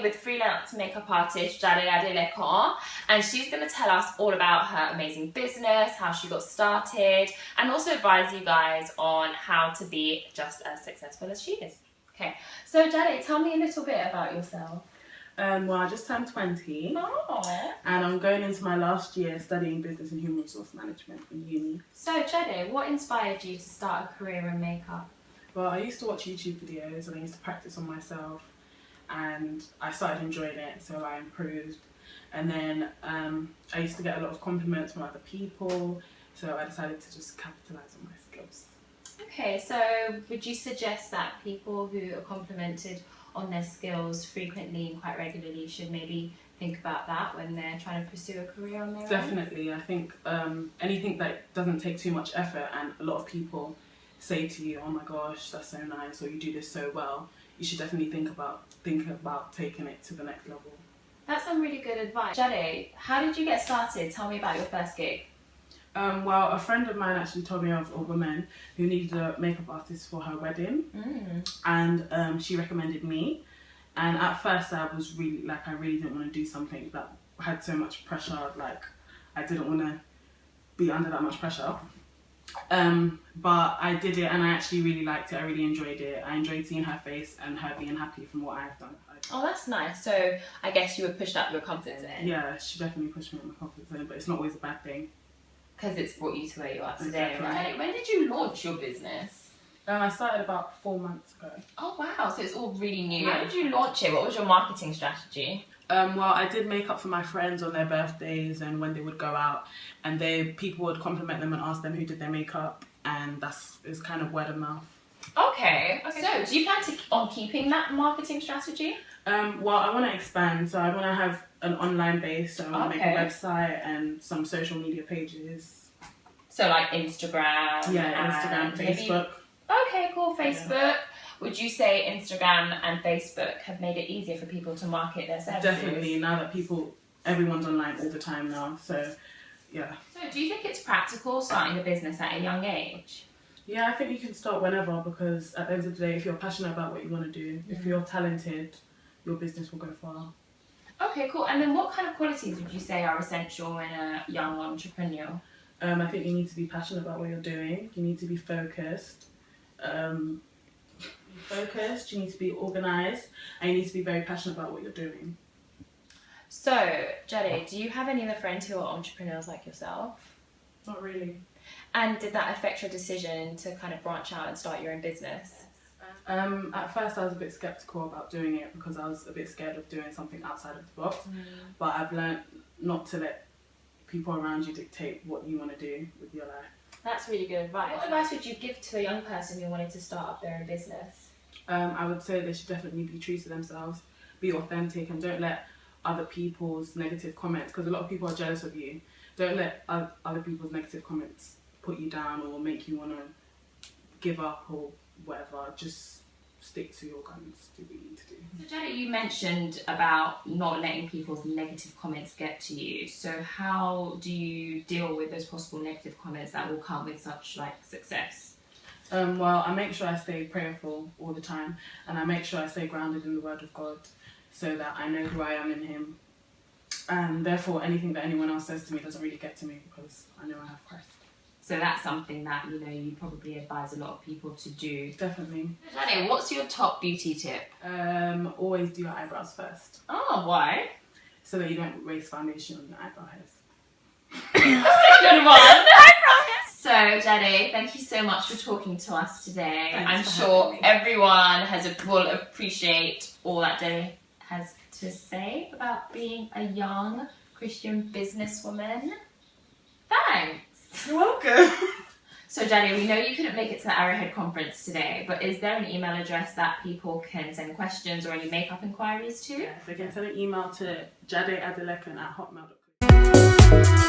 with freelance makeup artist Jade Adeleko, and she's going to tell us all about her amazing business, how she got started, and also advise you guys on how to be just as successful as she is. Okay, so Jade, tell me a little bit about yourself. Well, I just turned 20 and I'm going into my last year studying business and human resource management in uni. So Jade, what inspired you to start a career in makeup? Well, I used to watch YouTube videos and I used to practice on myself and I started enjoying it, so I improved. And then I used to get a lot of compliments from other people, so I decided to just capitalise on my skills. Okay, so would you suggest that people who are complimented on their skills frequently and quite regularly should maybe think about that when they're trying to pursue a career on their own? Definitely. I think anything that doesn't take too much effort, and a lot of people say to you, oh my gosh, that's so nice, or you do this so well, you should definitely think about taking it to the next level. That's some really good advice. Jade, how did you get started? Tell me about your first gig. Well, a friend of mine actually told me of a woman who needed a makeup artist for her wedding, and she recommended me. And at first, I was really I really didn't want to do something that had so much pressure. Like, I didn't want to be under that much pressure. But I did it, and I actually really liked it. I really enjoyed it. I enjoyed seeing her face and her being happy from what I've done. Oh, that's nice. So I guess you were pushed up your comfort zone. Yeah, she definitely pushed me up my comfort zone, but it's not always a bad thing. Because it's brought you to where you are today, Exactly. right? When did you launch your business? I started about 4 months ago. Oh wow, so it's all really new. How did you launch it? What was your marketing strategy? Well, I did makeup for my friends on their birthdays and when they would go out, and people would compliment them and ask them who did their makeup, and it's kind of word of mouth. Okay. So do you plan on keeping that marketing strategy? Well, I want to expand, so I want to have an online base, so I want to make a website and some social media pages. So like Instagram? Yeah, Instagram, Facebook. Okay, cool, Facebook. Yeah. Would you say Instagram and Facebook have made it easier for people to market their services? Definitely, now that everyone's online all the time now, so yeah. So do you think it's practical starting a business at a young age? Yeah, I think you can start whenever, because at the end of the day, if you're passionate about what you want to do, if you're talented, your business will go far. Okay, cool. And then what kind of qualities would you say are essential in a young entrepreneur? I think you need to be passionate about what you're doing. You need to be focused. You need to be organised, and you need to be very passionate about what you're doing. So, Jade, do you have any other friends who are entrepreneurs like yourself? Not really. And did that affect your decision to kind of branch out and start your own business? At first I was a bit sceptical about doing it because I was a bit scared of doing something outside of the box. But I've learned not to let people around you dictate what you want to do with your life. That's really good advice. What advice would you give to a young person who wanted to start up their own business? I would say they should definitely be true to themselves, be authentic, and don't let other people's negative comments, because a lot of people are jealous of you, don't let other people's negative comments put you down or make you want to give up or whatever. Just stick to your guns, do what you need to do. So Jade, you mentioned about not letting people's negative comments get to you. So how do you deal with those possible negative comments that will come with such success? Well, I make sure I stay prayerful all the time, and I make sure I stay grounded in the Word of God, so that I know who I am in Him, and therefore anything that anyone else says to me doesn't really get to me, because I know I have Christ. So that's something that you probably advise a lot of people to do. Definitely. Jade, what's your top beauty tip? Always do your eyebrows first. Oh, why? So that you don't waste foundation on your eyebrow hairs. That's a good one. I promise. So Jade, thank you so much for talking to us today. I'm sure everyone will appreciate all that Jade has to say about being a young Christian businesswoman. Thanks. You're welcome. So Jade, we know you couldn't make it to the Arrowhead conference today, but is there an email address that people can send questions or any makeup inquiries to? Yeah, they can send an email to jadeadelekun@hotmail.com.